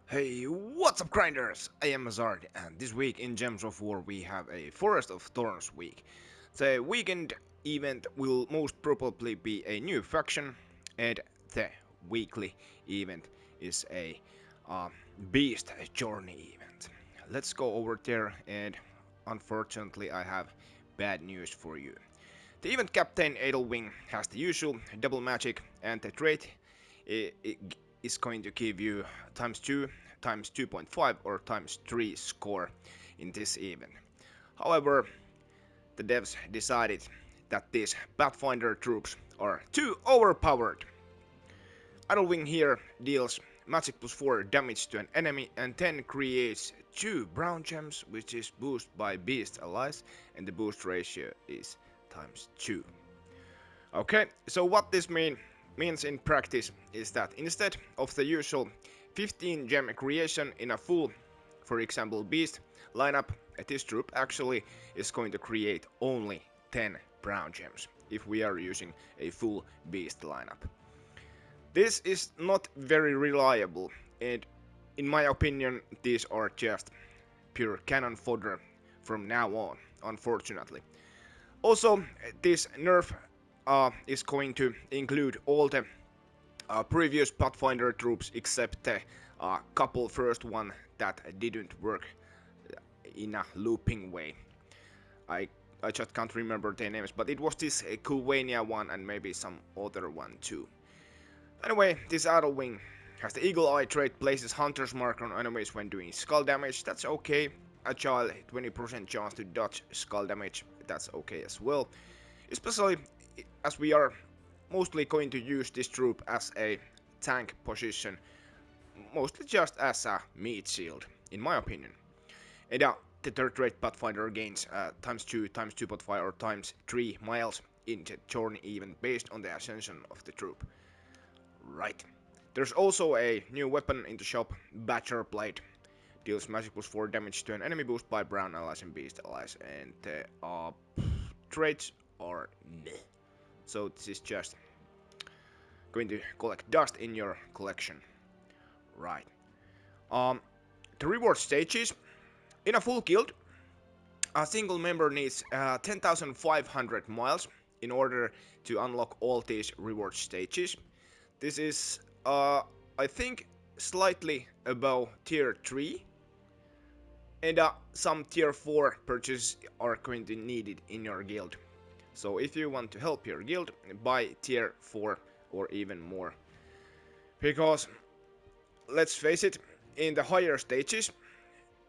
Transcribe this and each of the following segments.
Hey, what's up grinders? I am Mazard and this week in Gems of War we have a Forest of Thorns week. The weekend event will most probably be a new faction and the weekly event is a uh, Beast Journey event. Let's go over there and unfortunately I have bad news for you. The event captain Edelwing has the usual double magic and the trait is going to give you times 2, times 2.5 or times 3 score in this event. However, the devs decided that these Pathfinder troops are too overpowered. Idlewing here deals magic plus 4 damage to an enemy and then creates 2 brown gems which is boosted by beast allies and the boost ratio is times 2. Okay, so what this means in practice is that instead of the usual 15 gem creation in a full, for example beast lineup, this troop actually is going to create only 10 brown gems if we are using a full beast lineup. This is not very reliable and in my opinion these are just pure cannon fodder from now on, unfortunately. Also, this nerf is going to include all the previous Pathfinder troops except the couple first one that didn't work in a looping way. I I just can't remember their names, but it was this Kulvania one and maybe some other one too. Anyway, this Idle Wing has the Eagle Eye trait, places Hunter's Mark on enemies when doing skull damage, that's okay. Agile, 20% chance to dodge skull damage, that's okay as well. Especially as we are mostly going to use this troop as a tank position, mostly just as a meat shield, in my opinion. And the third rate Pathfinder gains times 2, times 2.5 or times 3 miles in the journey event based on the ascension of the troop. Right. There's also a new weapon in the shop, Badger Blade. Deals magic plus 4 damage to an enemy boost by brown allies and beast allies, and the traits are meh. So this is just going to collect dust in your collection. Right. The reward stages. In a full guild, a single member needs 10,500 miles in order to unlock all these reward stages. This is, I think, slightly above tier 3. And some tier 4 purchases are going to be needed in your guild. So if you want to help your guild, buy tier 4 or even more. Because, let's face it, in the higher stages,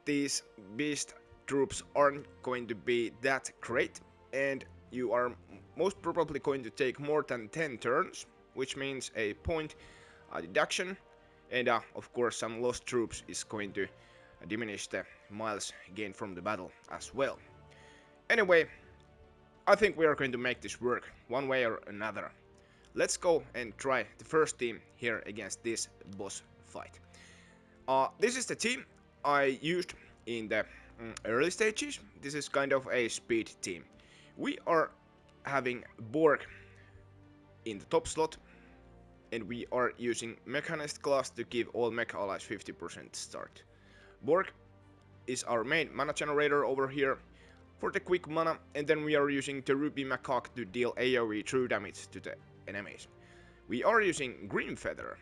these beast troops aren't going to be that great, and you are most probably going to take more than 10 turns, which means a point deduction, and of course some lost troops is going to diminish the miles gained from the battle as well. Anyway, I think we are going to make this work one way or another. Let's go and try the first team here against this boss fight. This is the team I used in the early stages. This is kind of a speed team. We are having Borg in the top slot, and we are using Mechanist class to give all Mech allies 50% start. Borg is our main mana generator over here for the quick mana, and then we are using the Ruby Macaque to deal AoE true damage to the enemies. We are using Green Feather,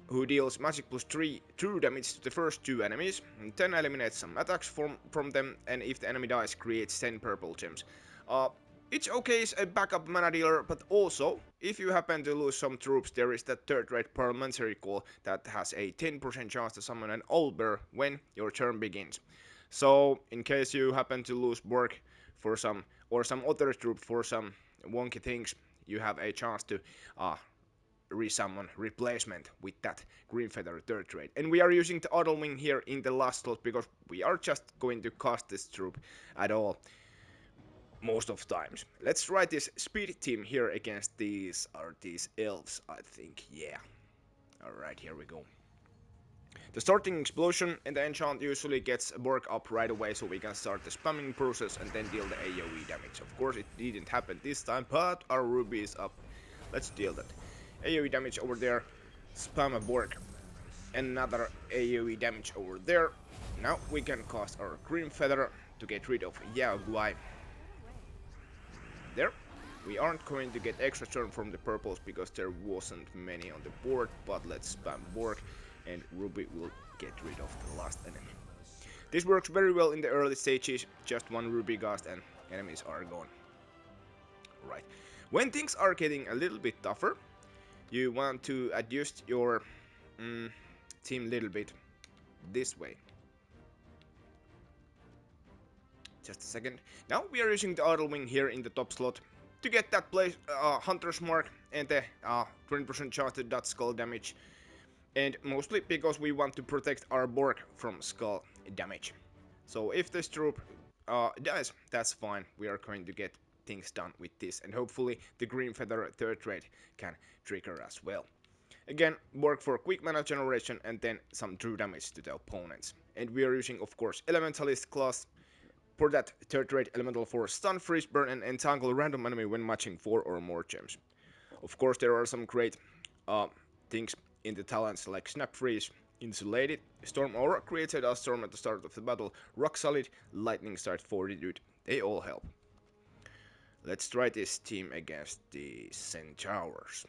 who deals magic plus 3 true damage to the first 2 enemies, and then eliminates some attacks from them, and if the enemy dies, creates 10 purple gems. It's okay as a backup mana dealer, but also, if you happen to lose some troops, there is that third rate parliamentary call that has a 10% chance to summon an Owlbear when your turn begins. So, in case you happen to lose Borg for some, or some other troop for some wonky things, you have a chance to resummon replacement with that Green Feather third rate. And we are using the Idlewing here in the last slot because we are just going to cast this troop at all most of times. Let's try this speed team here against these elves, I think. Yeah. Alright, here we go. The starting explosion and the enchant usually gets Borg up right away so we can start the spamming process and then deal the AoE damage. Of course it didn't happen this time, but our Ruby is up. Let's deal that. AoE damage over there, spam a Borg. another AoE damage over there. Now we can cast our Green Feather to get rid of Yaoguai. There. We aren't going to get extra turn from the purples because there wasn't many on the board, but let's spam Borg and Ruby will get rid of the last enemy. This works very well in the early stages, just one Ruby Ghost and enemies are gone. Right. When things are getting a little bit tougher, you want to adjust your team a little bit this way. Just a second. Now we are using the Idle Wing here in the top slot to get that place Hunter's Mark and the 20% chance to dot skull damage. And mostly because we want to protect our Borg from skull damage. So if this troop dies, that's fine. We are going to get things done with this. And hopefully the Green Feather third trait can trigger as well. Again, work for quick mana generation and then some true damage to the opponents. And we are using, of course, Elementalist class. For that third trait, Elemental Force, Stun, Freeze, Burn, and Entangle random enemy when matching 4 or more gems. Of course, there are some great things in the talents like Snap Freeze, Insulated, Storm Aura, creates a dust storm at the start of the battle, Rock Solid, Lightning Strike Fortitude. They all help. Let's try this team against the Centaurs.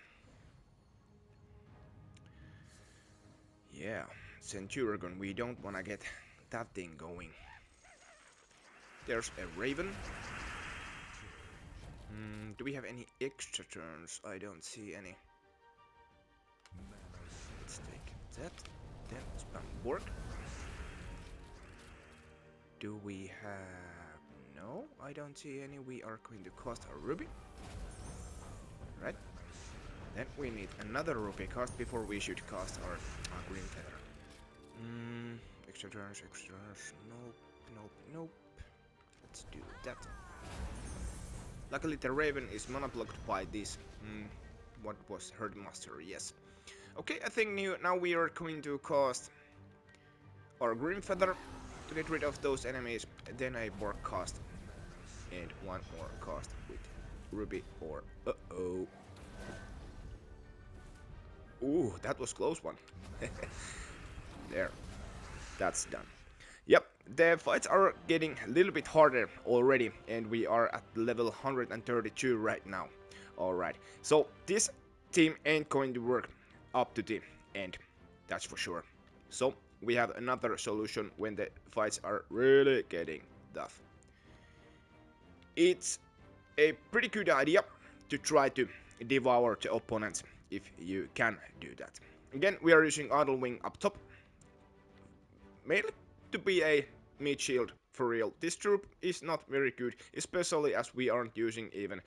Yeah, Centurion, we don't wanna get that thing going. There's a Raven. Do we have any extra turns? I don't see any. Let's take that. Then spam Borg. Do we have... No, I don't see any. We are going to cast our Ruby. Right. Then we need another Ruby cast before we should cast our Green Feather. Extra turns, extra turns. Nope, nope, nope. Let's do that. Luckily the Raven is mana blocked by this. What was Herdmaster? Yes. Okay, I think now we are going to cast our Green Feather to get rid of those enemies. Then a Borg cast and one more cast with Ruby or Ooh, that was close one. There. That's done. Yep, the fights are getting a little bit harder already, and we are at level 132 right now. Alright, so this team ain't going to work up to the end, that's for sure. So we have another solution when the fights are really getting tough. It's a pretty good idea to try to devour the opponents if you can do that. Again, we are using Idle Wing up top, mainly to be a mid shield for real. This troop is not very good, especially as we aren't using even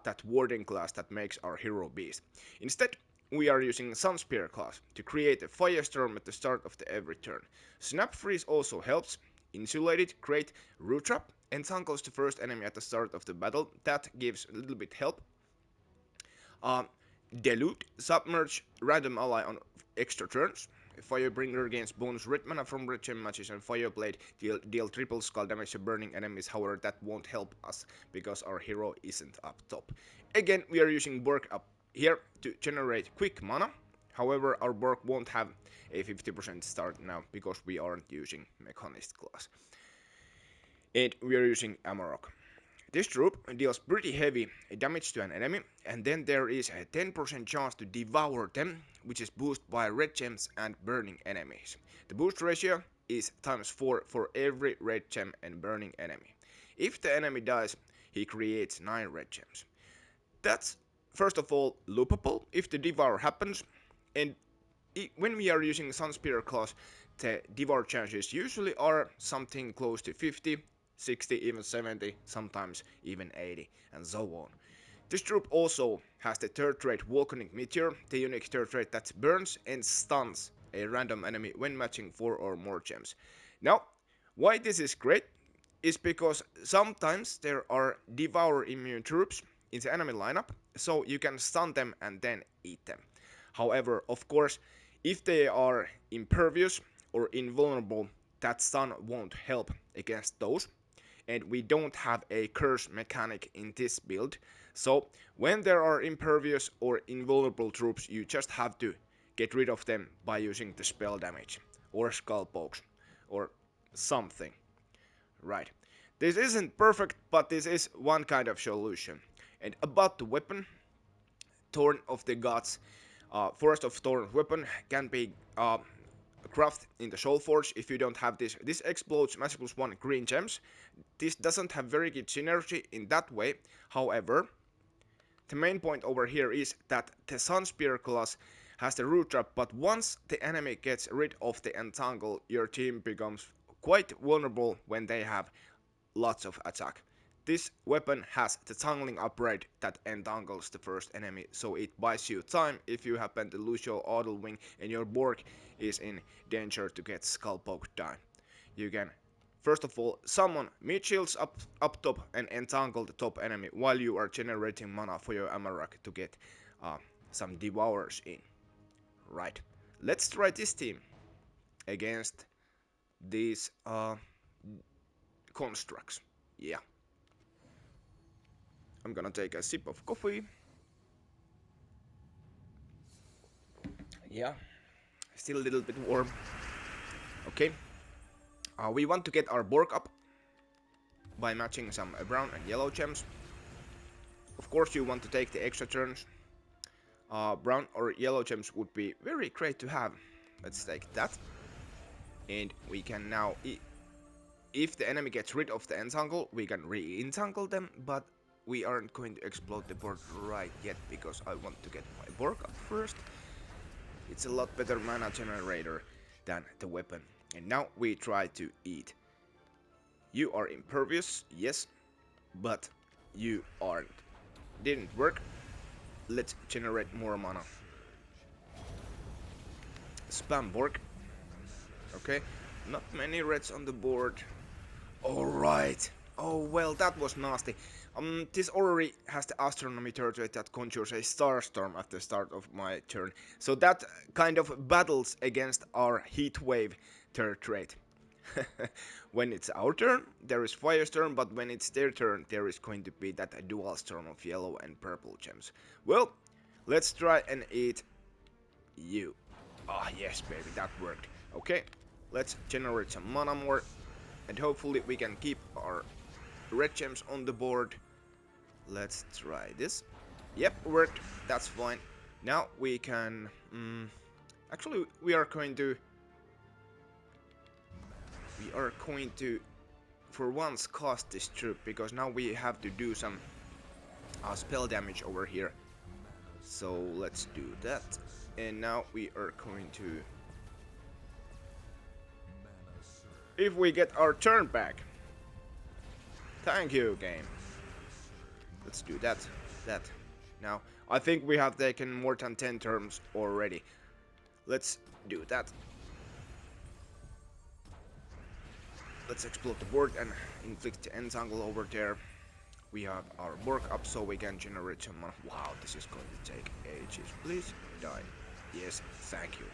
that warding class that makes our hero beast. Instead, we are using Sunspear class to create a firestorm at the start of every turn. Snap Freeze also helps. Insulated, great. Root Trap entangles the first enemy at the start of the battle. That gives a little bit help. Dilute, Submerge, random ally on extra turns. Firebringer gains bonus red mana from red gem matches, and Fireblade deal triple skull damage to burning enemies. However, that won't help us because our hero isn't up top. Again, we are using Borg up here to generate quick mana. However, our Borg won't have a 50% start now because we aren't using Mechanist class. And we are using Amarok. This troop deals pretty heavy damage to an enemy, and then there is a 10% chance to devour them, which is boosted by red gems and burning enemies. The boost ratio is times 4 for every red gem and burning enemy. If the enemy dies, he creates 9 red gems. That's first of all loopable if the devour happens, and when we are using Sunspear class, the devour chances usually are something close to 50, 60, even 70, sometimes even 80, and so on. This troop also has the third trait Volcanic Meteor, the unique third trait that burns and stuns a random enemy when matching 4 or more gems. Now, why this is great is because sometimes there are Devour immune troops in the enemy lineup, so you can stun them and then eat them. However, of course, if they are impervious or invulnerable, that stun won't help against those. And we don't have a curse mechanic in this build, so when there are impervious or invulnerable troops, you just have to get rid of them by using the spell damage or skull pokes or something. Right. This isn't perfect, but this is one kind of solution. And about the weapon, Thorn of the Gods, Forest of Thorn weapon can be crafted in the Soul Forge if you don't have this. This explodes magic plus 1 green gems. This doesn't have very good synergy in that way. However, the main point over here is that the Sun Spear class has the root trap, but once the enemy gets rid of the entangle, your team becomes quite vulnerable when they have lots of attack. This weapon has the tangling upgrade that entangles the first enemy, so it buys you time if you happen to lose your auto wing and your Borg is in danger to get skull poked down. You can first of all summon mid shields up top and entangle the top enemy while you are generating mana for your Amarok to get some Devours in. Right, let's try this team against these constructs. Yeah. I'm gonna take a sip of coffee. Yeah, still a little bit warm. Okay. We want to get our Borg up by matching some brown and yellow gems. Of course, you want to take the extra turns. Brown or yellow gems would be very great to have. Let's take that. And we can now, if the enemy gets rid of the entangle, we can re-entangle them, but we aren't going to explode the board right yet because I want to get my Borg up first. It's a lot better mana generator than the weapon. And now we try to eat. You are impervious, yes, but you aren't. Didn't work. Let's generate more mana. Spam Borg. Okay, not many reds on the board. Alright. Oh well, that was nasty. This already has the astronomy turret rate that conjures a starstorm at the start of my turn. So that kind of battles against our heat wave turret rate. When it's our turn, there is firestorm, but when it's their turn, there is going to be that dual storm of yellow and purple gems. Well, let's try and eat you. Ah, yes, baby, that worked. Okay, let's generate some mana more, and hopefully we can keep our red gems on the board. Let's try this. Yep, worked. That's fine. Now we can... actually, we are going to, for once, cast this troop, because now we have to do some spell damage over here. So let's do that. And now we are going to... if we get our turn back. Thank you, game. Let's do that. Now, I think we have taken more than 10 turns already. Let's do that. Let's explode the board and inflict the entangle over there. We have our Borg up so we can generate some mana. Wow, this is going to take ages. Please die. Yes, thank you.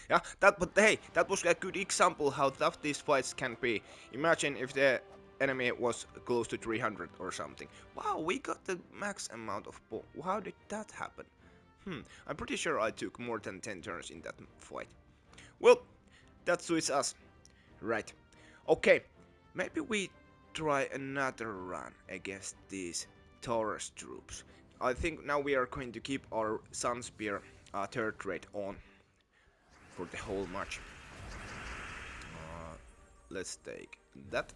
Yeah, but hey, that was a good example how tough these fights can be. Imagine if the enemy was close to 300 or something. Wow, we got the max amount of ball. How did that happen? I'm pretty sure I took more than 10 turns in that fight. Well, that suits us. Right. Okay, maybe we try another run against these Taurus troops. I think now we are going to keep our Sun Spear third rate on for the whole match. Let's take that.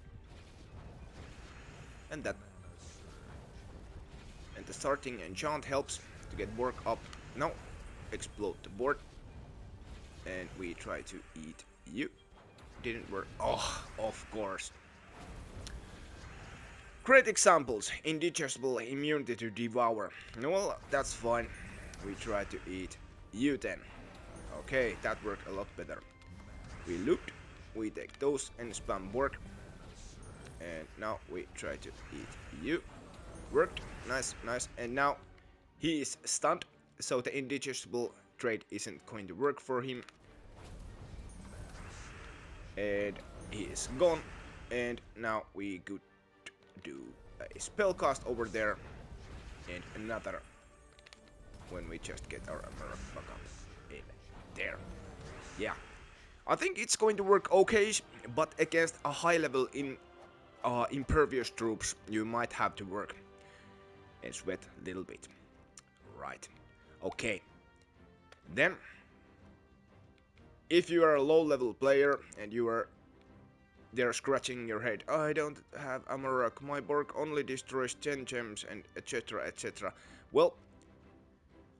And that. And the starting enchant helps to get Borg up. Now, explode the board. And we try to eat you. Didn't work. Oh, of course. Great examples. Indigestible immunity to Devour. Well, that's fine. We try to eat you then. Okay, that worked a lot better. We looped. We take those and spam Borg. And now we try to eat you. Worked. Nice, nice. And now he is stunned, so the indigestible trade isn't going to work for him. And he is gone. And now we could do a spell cast over there. And another when we just get our Amarok back up in there. Yeah, I think it's going to work okay, but against a high level impervious troops, you might have to work and sweat a little bit. Right. Okay. Then, if you are a low level player and you are there scratching your head, I don't have Amarok, my Borg only destroys 10 gems and etc etc. Well,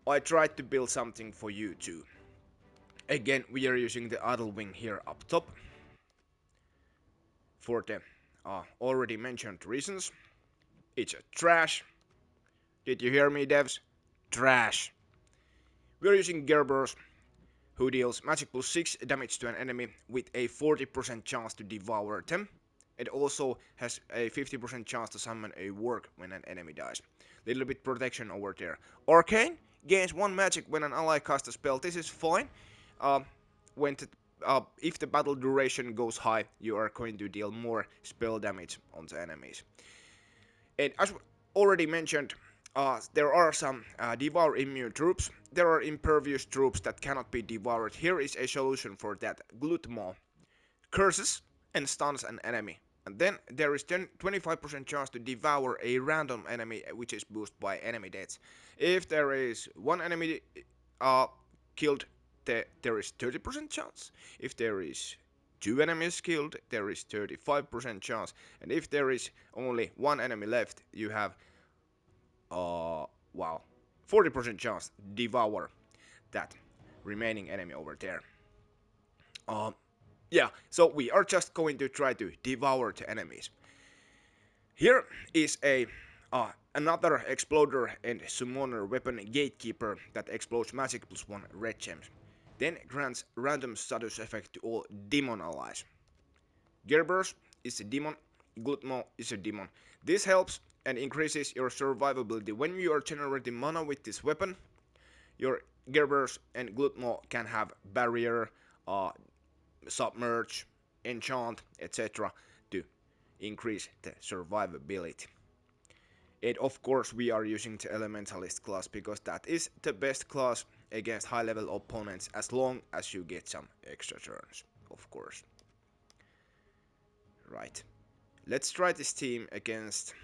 I tried to build something for you too. Again, we are using the idle wing here up top for the already mentioned reasons. It's a trash. Did you hear me, devs? Trash. We are using Gerber's, who deals magic plus 6 damage to an enemy with a 40% chance to devour them. It also has a 50% chance to summon a work when an enemy dies. Little bit protection over there. Arcane gains 1 magic when an ally casts a spell. This is fine. If the battle duration goes high, you are going to deal more spell damage on the enemies. And as already mentioned, there are some Devour immune troops. There are impervious troops that cannot be devoured. Here is a solution for that. Glutmo curses and stuns an enemy. And then there is 25% chance to devour a random enemy, which is boosted by enemy deaths. If there is 1 enemy killed, there is 30% chance. If there is 2 enemies killed, there is 35% chance. And if there is only 1 enemy left, you have 40% chance to devour that remaining enemy over there. Yeah, so we are just going to try to devour the enemies. Here is another exploder and summoner weapon gatekeeper that explodes magic plus 1 red gems. Then grants random status effect to all demon allies. Gerber's is a demon, Glutmo is a demon. This helps and increases your survivability. When you are generating mana with this weapon, your Gerber's and Glutmo can have barrier, submerge, enchant, etc. to increase the survivability. And of course we are using the Elementalist class because that is the best class against high level opponents as long as you get some extra turns, of course. Right. Let's try this team against...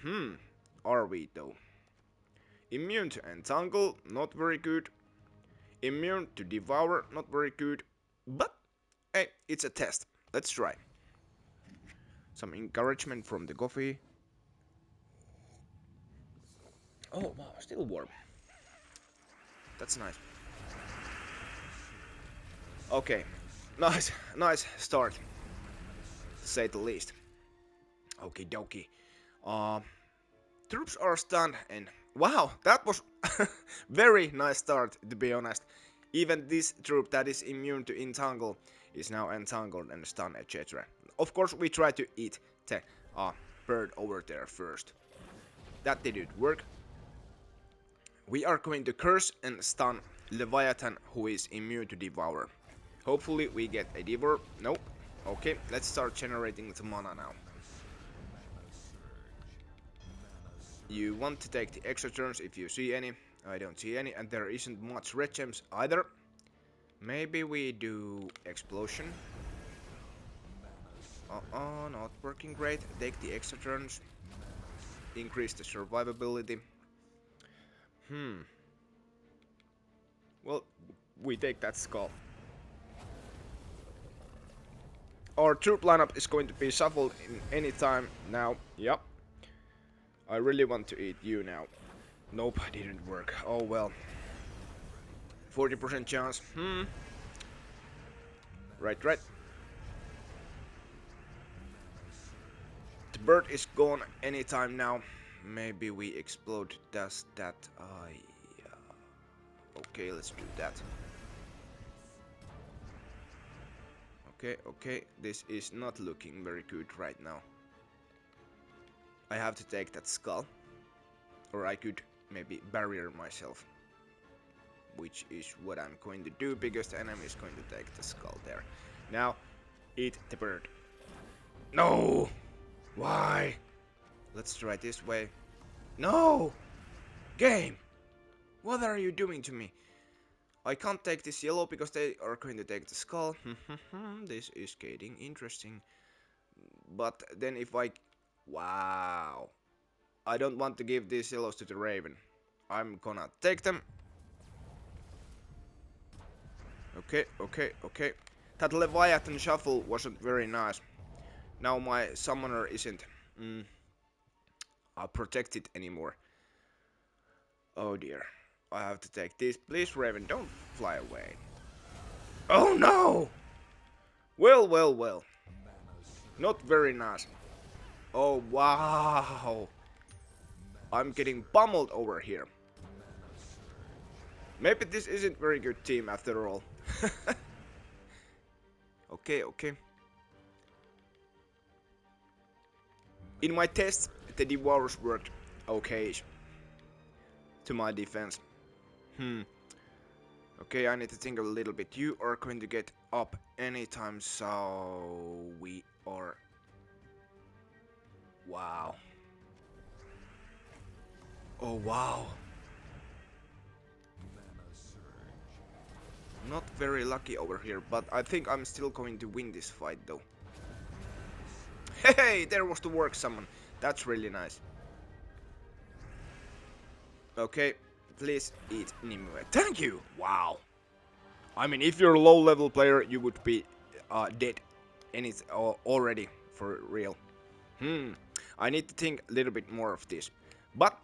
are we though? Immune to Entangle, not very good. Immune to Devour, not very good. But, hey, it's a test. Let's try. Some encouragement from the coffee. Oh, wow, still warm. That's nice. Okay, nice start, to say the least. Okie dokie. Troops are stunned and wow, that was very nice start, to be honest. Even this troop that is immune to entangle is now entangled and stunned, etc. Of course, we try to eat the bird over there first. That didn't work. We are going to curse and stun Leviathan, who is immune to Devour. Hopefully we get a Devour. Nope. Okay, let's start generating the mana now. You want to take the extra turns if you see any. I don't see any, and there isn't much red gems either. Maybe we do explosion. Not working great. Take the extra turns. Increase the survivability. Well, we take that skull. Our troop lineup is going to be shuffled in any time now. Yep. I really want to eat you now. Nope, didn't work. Oh well. 40% chance. Right. The bird is gone anytime now. Maybe we explode. Does that? Okay, let's do that. Okay. This is not looking very good right now. I have to take that skull. Or I could maybe barrier myself. Which is what I'm going to do because the enemy is going to take the skull there. Now, eat the bird. No! Why? Let's try this way. No! Game! What are you doing to me? I can't take this yellow because they are going to take the skull. This is getting interesting. But then if I... Wow. I don't want to give these yellows to the Raven. I'm gonna take them. Okay, okay, okay. That Leviathan shuffle wasn't very nice. Now my summoner isn't protected anymore. Oh dear. I have to take this. Please, Raven, don't fly away. Oh no! Well, well, well. Not very nice. Oh wow. I'm getting pummeled over here. Maybe this isn't very good team after all. Okay, okay. In my tests, the Devours worked okay to my defense. Okay, I need to think a little bit. You are going to get up anytime, so we are... Wow. Oh wow. Not very lucky over here, but I think I'm still going to win this fight though. Hey, there was the work summon. That's really nice. Okay, please eat Nimue. Thank you! Wow. I mean, if you're a low level player, you would be dead. And it's already for real. I need to think a little bit more of this. But,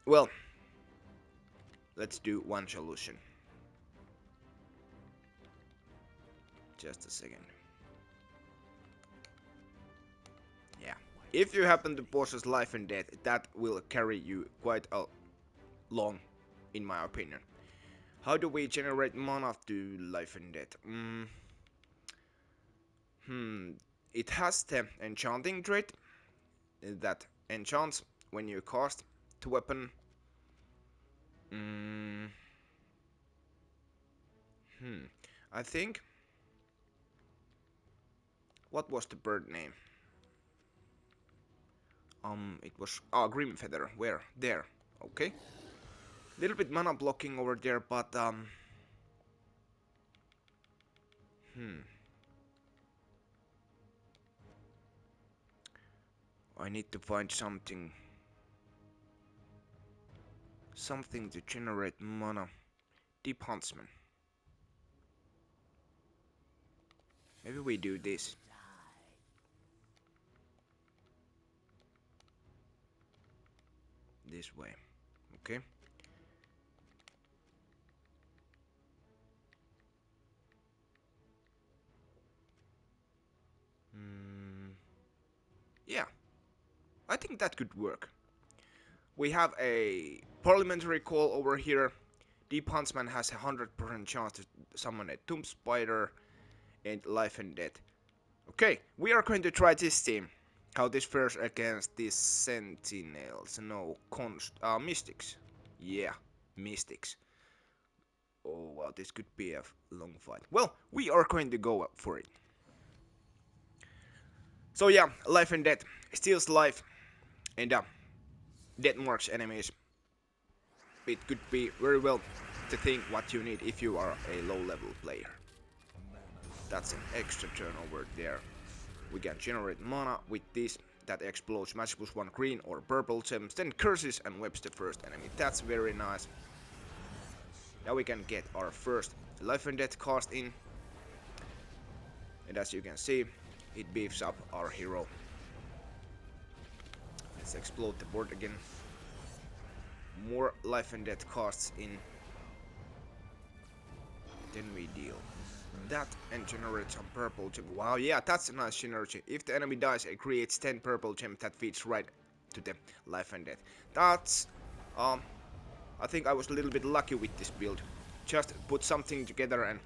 well, let's do one solution. Just a second. Yeah. If you happen to possess life and death, that will carry you quite long, in my opinion. How do we generate mana to life and death? It has the enchanting trait that enchants when you cast the weapon. I think... What was the bird name? It was... Grim Feather. Where? There. Okay. Little bit mana blocking over there, but I need to find something to generate mana. Deep Huntsman. Maybe we do this. This way. Okay. Yeah. I think that could work. We have a parliamentary call over here. Deep Huntsman has a 100% chance to summon a Tomb Spider and Life and Death. Okay, we are going to try this team. How this fares against these Sentinels. No, Mystics. Yeah, Mystics. Oh wow, this could be a long fight. Well, we are going to go up for it. So yeah, Life and Death steals life and death marks enemies. It could be very well to think what you need if you are a low level player. That's an extra turn over there. We can generate mana with this that explodes match plus 1 green or purple gems, then curses and webs the first enemy. That's very nice. Now we can get our first life and death cast in. And as you can see, it beefs up our hero. Let's explode the board again. More life and death casts in. Then we deal that and generate some purple gem. Wow, yeah, that's a nice synergy. If the enemy dies, it creates 10 purple gem that feeds right to the life and death. That's I think I was a little bit lucky with this build. Just put something together and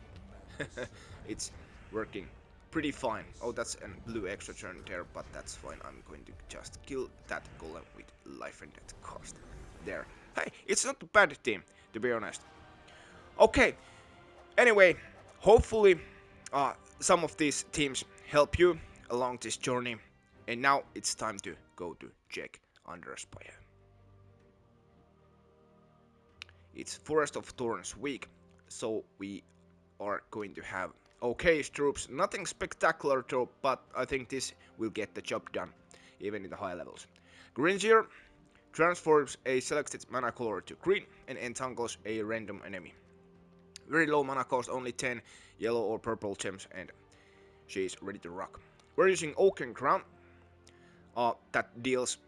it's working pretty fine. Oh, that's a blue extra turn there, but that's fine. I'm going to just kill that golem with life and death cost. There. Hey, it's not a bad team, to be honest. Okay. Anyway, hopefully some of these teams help you along this journey. And now it's time to go to check Underspire. It's Forest of Thorns week. so we are going to have okay troops. Nothing spectacular though, but I think this will get the job done, even in the high levels. Gringer transforms a selected mana color to green and entangles a random enemy. Very low mana cost, only 10 yellow or purple gems, and she is ready to rock. We're using Oaken Crown that deals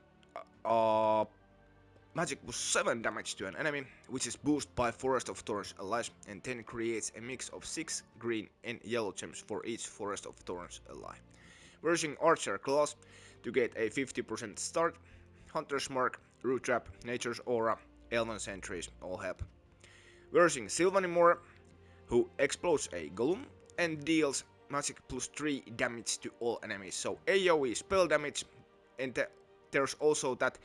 magic plus 7 damage to an enemy, which is boosted by Forest of Thorns allies, and then creates a mix of 6 green and yellow gems for each Forest of Thorns ally. We're using Archer Claws to get a 50% start. Hunter's Mark, Root Trap, Nature's Aura, Elven Sentries all help. We're using Sylvanimore, who explodes a golem and deals magic plus 3 damage to all enemies. So AoE spell damage, and there's also that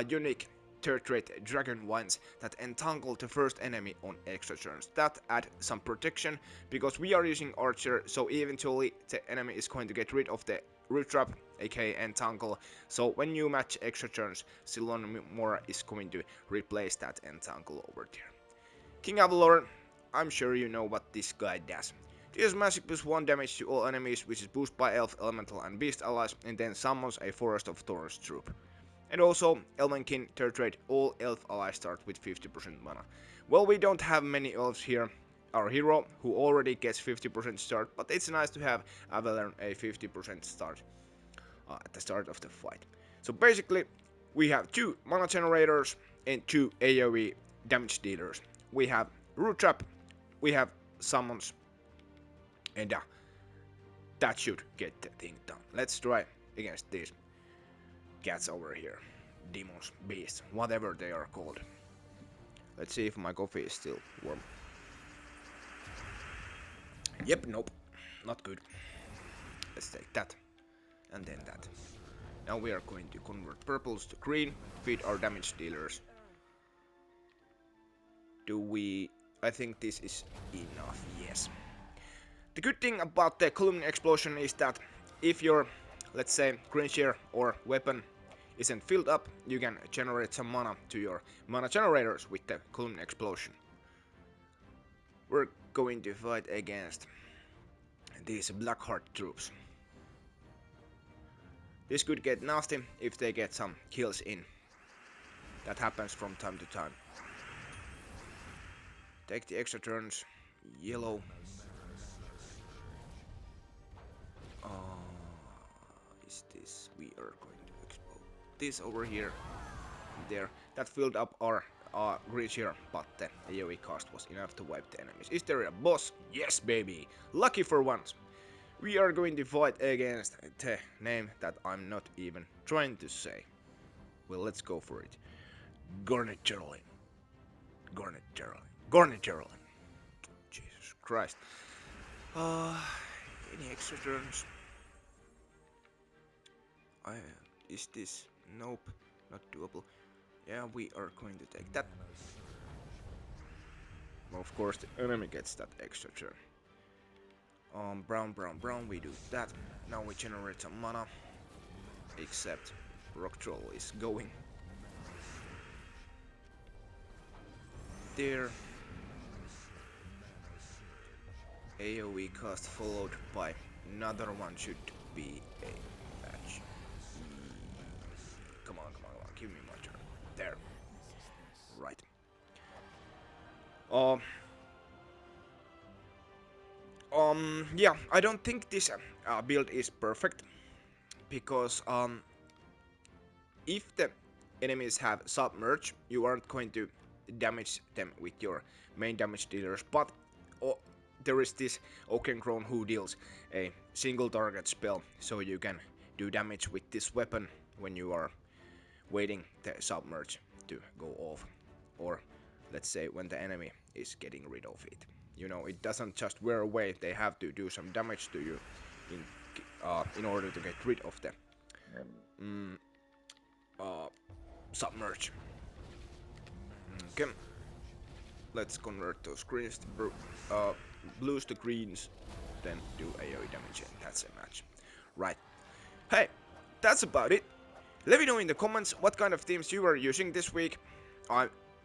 unique third rate dragon wands that entangle the first enemy on extra turns. That add some protection because we are using Archer, so eventually the enemy is going to get rid of the root trap, aka entangle. So when you match extra turns, Sylvanimore is going to replace that entangle over there. King Avalor, I'm sure you know what this guy does. Deals magic plus 1 damage to all enemies, which is boosted by Elf, Elemental and Beast allies, and then summons a Forest of Thorns troop. And also, Elvenkin third rate, all Elf allies start with 50% mana. Well, we don't have many Elves here. Our hero, who already gets 50% start, but it's nice to have Avalon a 50% start at the start of the fight. So basically, we have 2 mana generators and 2 AoE damage dealers. We have Root Trap, we have summons, and that should get the thing done. Let's try against these cats over here. Demons, beasts, whatever they are called. Let's see if my coffee is still warm. Yep, nope, not good. Let's take that, and then that. Now we are going to convert purples to green, feed our damage dealers. I think this is enough, yes. The good thing about the column explosion is that if your, let's say, Gringer or weapon isn't filled up, you can generate some mana to your mana generators with the column explosion. We're going to fight against these Blackheart troops. This could get nasty if they get some kills in. That happens from time to time. Take the extra turns. Yellow. Is this? We are going to explode this over here. There. That filled up our reach here, but the AoE cost was enough to wipe the enemies. Is there a boss? Yes, baby. Lucky for once. We are going to fight against the name that I'm not even trying to say. Well, let's go for it. Garnet Geraldine. Garnet Geraldine. Garnet Geraldine. Jesus Christ. Any extra turns? Is this? Nope, not doable. Yeah, we are going to take that. Well, of course, the enemy gets that extra turn. Brown, we do that. Now we generate some mana. Except Rock Troll is going. There. AoE cost followed by another one should be a match. Come on, give me my turn. There. Right. Yeah, I don't think this build is perfect because if the enemies have submerge, you aren't going to damage them with your main damage dealers, but there is this Oaken Crown who deals a single target spell, so you can do damage with this weapon when you are waiting the submerge to go off, or let's say when the enemy is getting rid of it. You know, it doesn't just wear away, they have to do some damage to you in order to get rid of the submerge. Okay, let's convert those greens to blues to greens, then do AoE damage, and that's a match. Right. Hey, that's about it. Let me know in the comments what kind of themes you were using this week.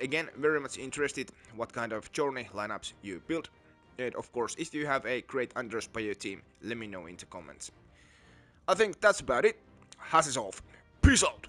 again, very much interested what kind of journey lineups you build. And of course, if you have a great Underspire team, let me know in the comments. I think that's about it. Has is off. Peace out.